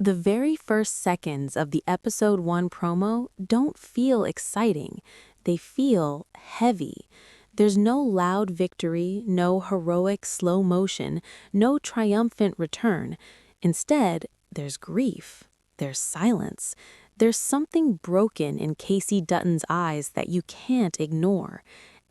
The very first seconds of the episode 1 promo don't feel exciting. They feel heavy. There's no loud victory, no heroic slow motion, no triumphant return. Instead, there's grief. There's silence. There's something broken in Casey Dutton's eyes that you can't ignore.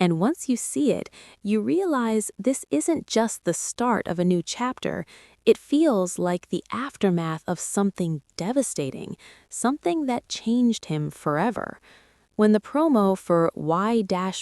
And once you see it, you realize this isn't just the start of a new chapter. It feels like the aftermath of something devastating, something that changed him forever. When the promo for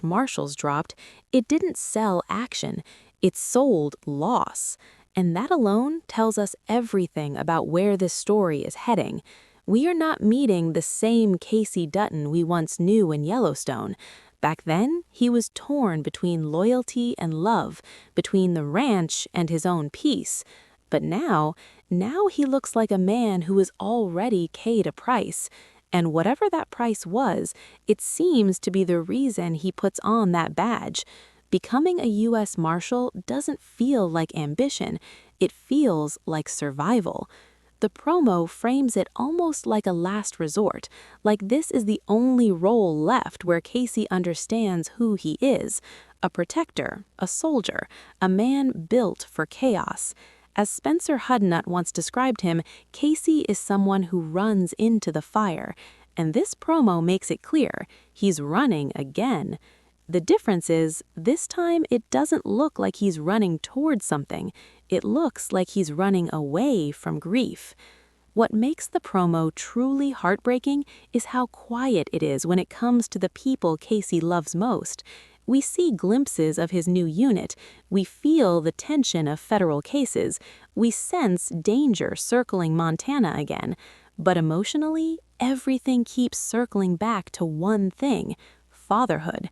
Marshals dropped, it didn't sell action, it sold loss. And that alone tells us everything about where this story is heading. We are not meeting the same Casey Dutton we once knew in Yellowstone. Back then, he was torn between loyalty and love, between the ranch and his own peace. But now he looks like a man who has already paid a price. And whatever that price was, it seems to be the reason he puts on that badge. Becoming a U.S. Marshal doesn't feel like ambition, it feels like survival. The promo frames it almost like a last resort, like this is the only role left where Casey understands who he is: a protector, a soldier, a man built for chaos. As Spencer Hudnut once described him, Casey is someone who runs into the fire, and this promo makes it clear he's running again. The difference is, this time it doesn't look like he's running towards something. It looks like he's running away from grief. What makes the promo truly heartbreaking is how quiet it is when it comes to the people Casey loves most. We see glimpses of his new unit, we feel the tension of federal cases, we sense danger circling Montana again, but emotionally, everything keeps circling back to one thing: fatherhood.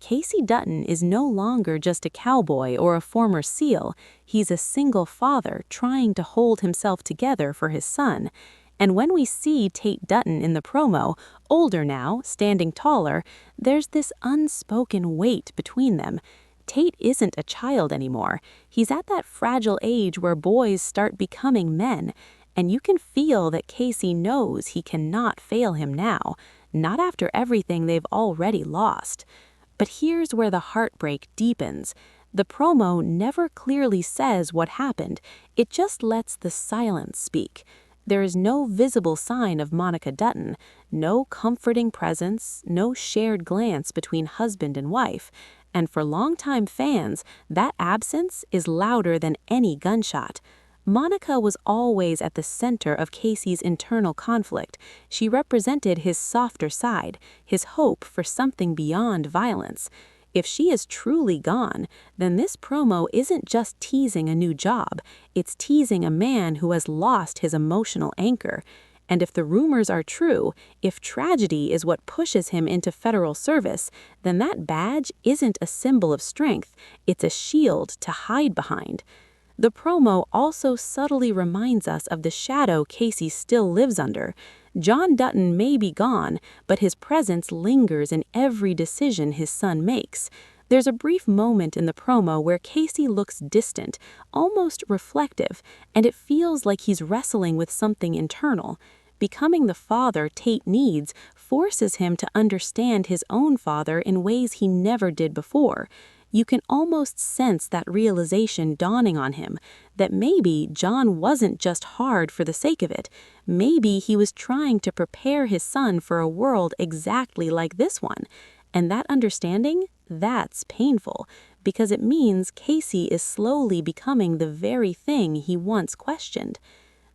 Casey Dutton is no longer just a cowboy or a former SEAL. He's a single father trying to hold himself together for his son. And when we see Tate Dutton in the promo, older now, standing taller, there's this unspoken weight between them. Tate isn't a child anymore. He's at that fragile age where boys start becoming men. And you can feel that Casey knows he cannot fail him now, not after everything they've already lost. But here's where the heartbreak deepens. The promo never clearly says what happened. It just lets the silence speak. There is no visible sign of Monica Dutton, no comforting presence, no shared glance between husband and wife. And for longtime fans, that absence is louder than any gunshot. Monica was always at the center of Casey's internal conflict. She represented his softer side, his hope for something beyond violence. If she is truly gone, then this promo isn't just teasing a new job, it's teasing a man who has lost his emotional anchor. And if the rumors are true, if tragedy is what pushes him into federal service, then that badge isn't a symbol of strength, it's a shield to hide behind. The promo also subtly reminds us of the shadow Casey still lives under. John Dutton may be gone, but his presence lingers in every decision his son makes. There's a brief moment in the promo where Casey looks distant, almost reflective, and it feels like he's wrestling with something internal. Becoming the father Tate needs forces him to understand his own father in ways he never did before. You can almost sense that realization dawning on him, that maybe John wasn't just hard for the sake of it. Maybe he was trying to prepare his son for a world exactly like this one. And that understanding, that's painful, because it means Casey is slowly becoming the very thing he once questioned.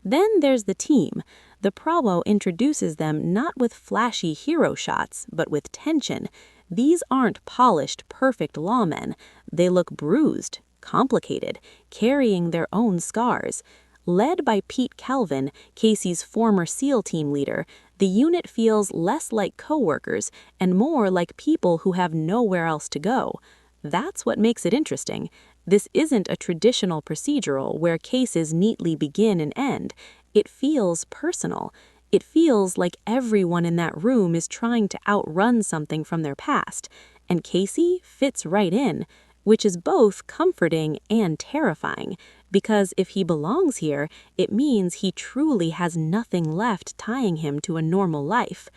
Then there's the team. The promo introduces them not with flashy hero shots, but with tension. These aren't polished, perfect lawmen. They look bruised, complicated, carrying their own scars. Led by Pete Calvin, Casey's former SEAL team leader, the unit feels less like coworkers and more like people who have nowhere else to go. That's what makes it interesting. This isn't a traditional procedural where cases neatly begin and end. It feels personal. It feels like everyone in that room is trying to outrun something from their past, and Casey fits right in, which is both comforting and terrifying. Because if he belongs here, it means he truly has nothing left tying him to a normal life.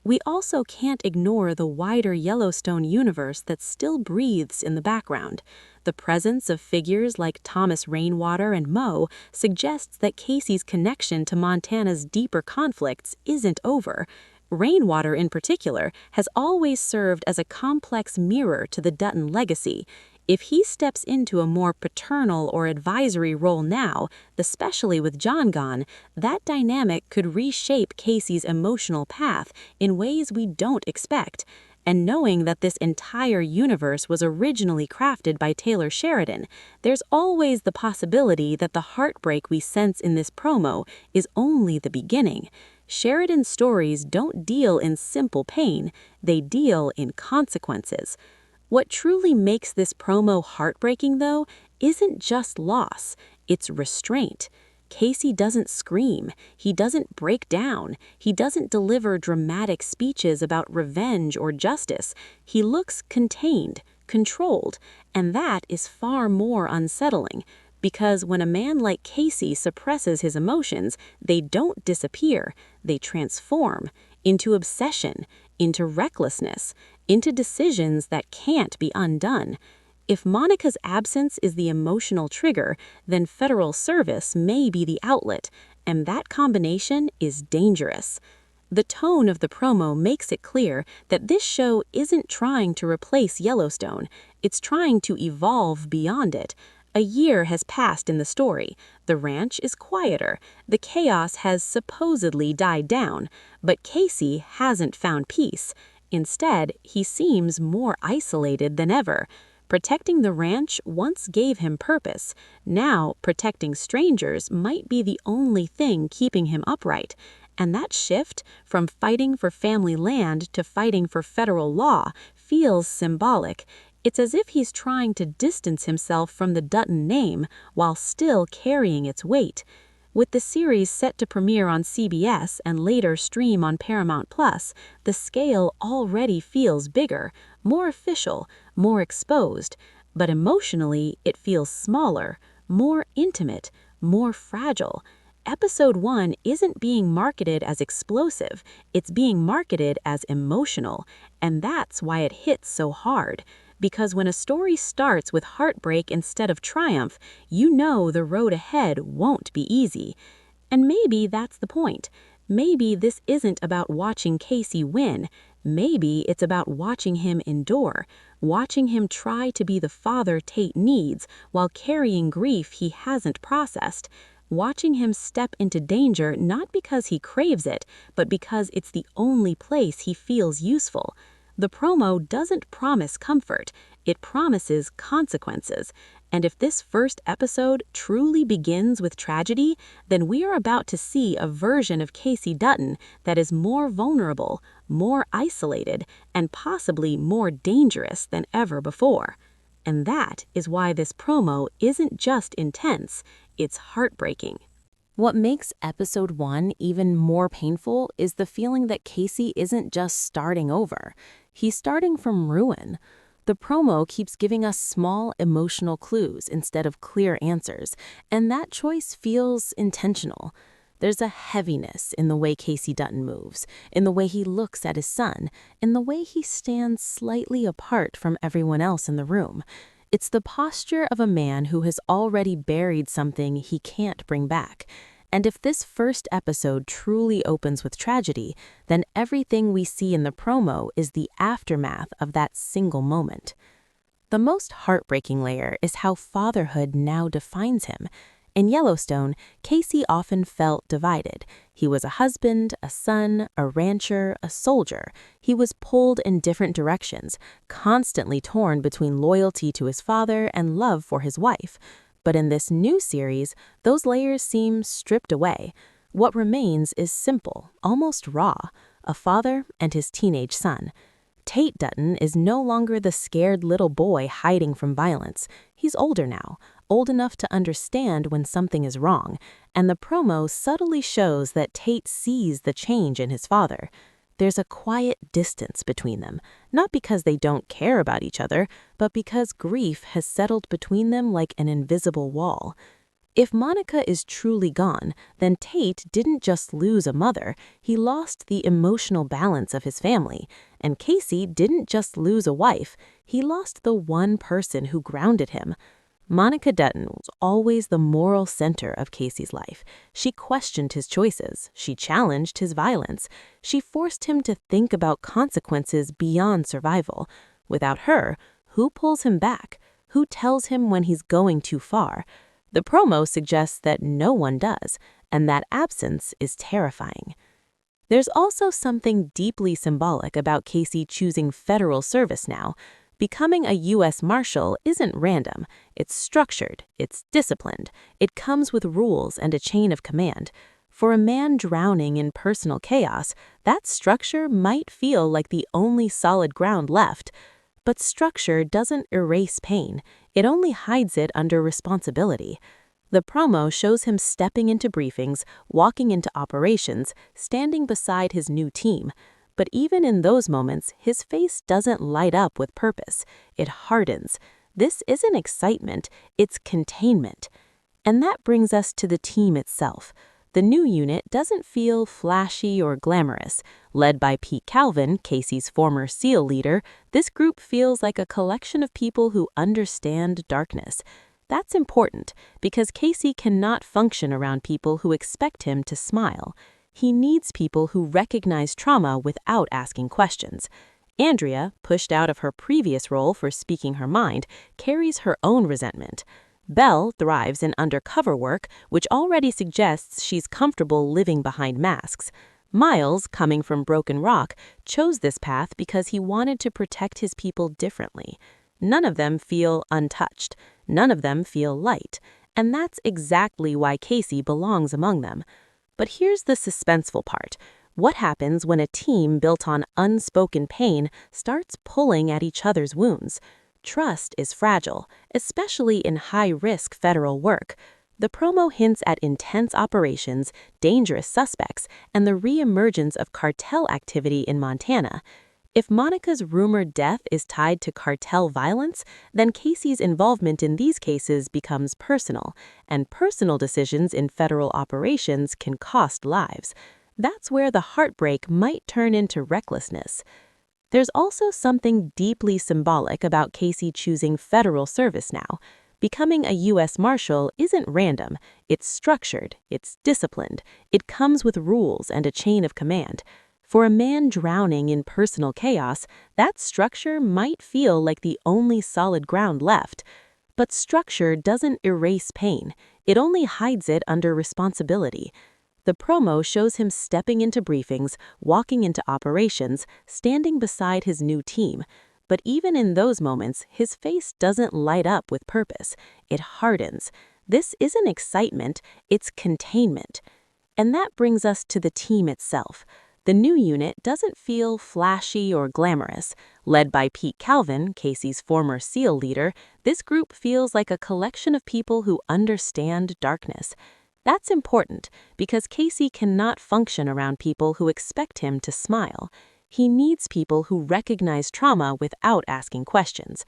We also can't ignore the wider Yellowstone universe that still breathes in the background. The presence of figures like Thomas Rainwater and Mo suggests that Casey's connection to Montana's deeper conflicts isn't over. Rainwater, in particular, has always served as a complex mirror to the Dutton legacy. If he steps into a more paternal or advisory role now, especially with John gone, that dynamic could reshape Casey's emotional path in ways we don't expect. And knowing that this entire universe was originally crafted by Taylor Sheridan, there's always the possibility that the heartbreak we sense in this promo is only the beginning. Sheridan's stories don't deal in simple pain, they deal in consequences. What truly makes this promo heartbreaking, though, isn't just loss, it's restraint. Casey doesn't scream, he doesn't break down, he doesn't deliver dramatic speeches about revenge or justice. He looks contained, controlled, and that is far more unsettling. Because when a man like Casey suppresses his emotions, they don't disappear, they transform into obsession, into recklessness, into decisions that can't be undone. If Monica's absence is the emotional trigger, then federal service may be the outlet, and that combination is dangerous. The tone of the promo makes it clear that this show isn't trying to replace Yellowstone, it's trying to evolve beyond it. A year has passed in the story. The ranch is quieter. The chaos has supposedly died down, but Casey hasn't found peace. Instead, he seems more isolated than ever. Protecting the ranch once gave him purpose. Now, protecting strangers might be the only thing keeping him upright. And that shift from fighting for family land to fighting for federal law feels symbolic. It's as if he's trying to distance himself from the Dutton name while still carrying its weight. With the series set to premiere on CBS and later stream on Paramount+, the scale already feels bigger, more official, more exposed, but emotionally it feels smaller, more intimate, more fragile. Episode 1 isn't being marketed as explosive, it's being marketed as emotional, and that's why it hits so hard. Because when a story starts with heartbreak instead of triumph, you know the road ahead won't be easy. And maybe that's the point. Maybe this isn't about watching Casey win. Maybe it's about watching him endure, watching him try to be the father Tate needs while carrying grief he hasn't processed, watching him step into danger not because he craves it, but because it's the only place he feels useful. The promo doesn't promise comfort, it promises consequences. And if this first episode truly begins with tragedy, then we are about to see a version of Casey Dutton that is more vulnerable, more isolated, and possibly more dangerous than ever before. And that is why this promo isn't just intense, it's heartbreaking. What makes episode 1 even more painful is the feeling that Casey isn't just starting over. He's starting from ruin. The promo keeps giving us small emotional clues instead of clear answers, and that choice feels intentional. There's a heaviness in the way Casey Dutton moves, in the way he looks at his son, in the way he stands slightly apart from everyone else in the room. It's the posture of a man who has already buried something he can't bring back. And if this first episode truly opens with tragedy, then everything we see in the promo is the aftermath of that single moment. The most heartbreaking layer is how fatherhood now defines him. In Yellowstone, Casey often felt divided. He was a husband, a son, a rancher, a soldier. He was pulled in different directions, constantly torn between loyalty to his father and love for his wife. But in this new series, those layers seem stripped away. What remains is simple, almost raw, a father and his teenage son. Tate Dutton is no longer the scared little boy hiding from violence. He's older now, old enough to understand when something is wrong, and the promo subtly shows that Tate sees the change in his father. There's a quiet distance between them, not because they don't care about each other, but because grief has settled between them like an invisible wall. If Monica is truly gone, then Tate didn't just lose a mother, he lost the emotional balance of his family. And Casey didn't just lose a wife, he lost the one person who grounded him. Monica Dutton was always the moral center of Casey's life. She questioned his choices. She challenged his violence. She forced him to think about consequences beyond survival. Without her, who pulls him back? Who tells him when he's going too far? The promo suggests that no one does, and that absence is terrifying. There's also something deeply symbolic about Casey choosing federal service now. Becoming a U.S. Marshal isn't random. It's structured, it's disciplined, it comes with rules and a chain of command. For a man drowning in personal chaos, that structure might feel like the only solid ground left. But structure doesn't erase pain, it only hides it under responsibility. The promo shows him stepping into briefings, walking into operations, standing beside his new team. But even in those moments, his face doesn't light up with purpose. It hardens. This isn't excitement, it's containment. And that brings us to the team itself. The new unit doesn't feel flashy or glamorous. Led by Pete Calvin, Casey's former SEAL leader, this group feels like a collection of people who understand darkness. That's important because Casey cannot function around people who expect him to smile. He needs people who recognize trauma without asking questions. Andrea, pushed out of her previous role for speaking her mind, carries her own resentment. Belle thrives in undercover work, which already suggests she's comfortable living behind masks. Miles, coming from Broken Rock, chose this path because he wanted to protect his people differently. None of them feel untouched. None of them feel light. And that's exactly why Casey belongs among them. But here's the suspenseful part. What happens when a team built on unspoken pain starts pulling at each other's wounds? Trust is fragile, especially in high-risk federal work. The promo hints at intense operations, dangerous suspects, and the re-emergence of cartel activity in Montana. If Monica's rumored death is tied to cartel violence, then Casey's involvement in these cases becomes personal, and personal decisions in federal operations can cost lives. That's where the heartbreak might turn into recklessness. There's also something deeply symbolic about Casey choosing federal service now. Becoming a U.S. Marshal isn't random, it's structured, it's disciplined, it comes with rules and a chain of command. For a man drowning in personal chaos, that structure might feel like the only solid ground left. But structure doesn't erase pain, it only hides it under responsibility. The promo shows him stepping into briefings, walking into operations, standing beside his new team. But even in those moments, his face doesn't light up with purpose. It hardens. This isn't excitement, it's containment. And that brings us to the team itself. The new unit doesn't feel flashy or glamorous. Led by Pete Calvin, Casey's former SEAL leader, this group feels like a collection of people who understand darkness. That's important because Casey cannot function around people who expect him to smile. He needs people who recognize trauma without asking questions.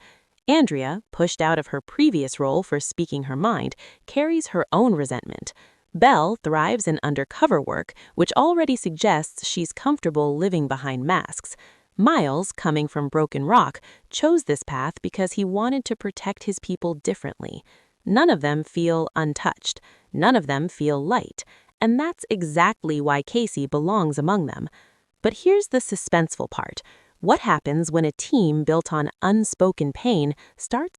Andrea, pushed out of her previous role for speaking her mind, carries her own resentment. Belle thrives in undercover work, which already suggests she's comfortable living behind masks. Miles, coming from Broken Rock, chose this path because he wanted to protect his people differently. None of them feel untouched. None of them feel light. And that's exactly why Casey belongs among them. But here's the suspenseful part. What happens when a team built on unspoken pain starts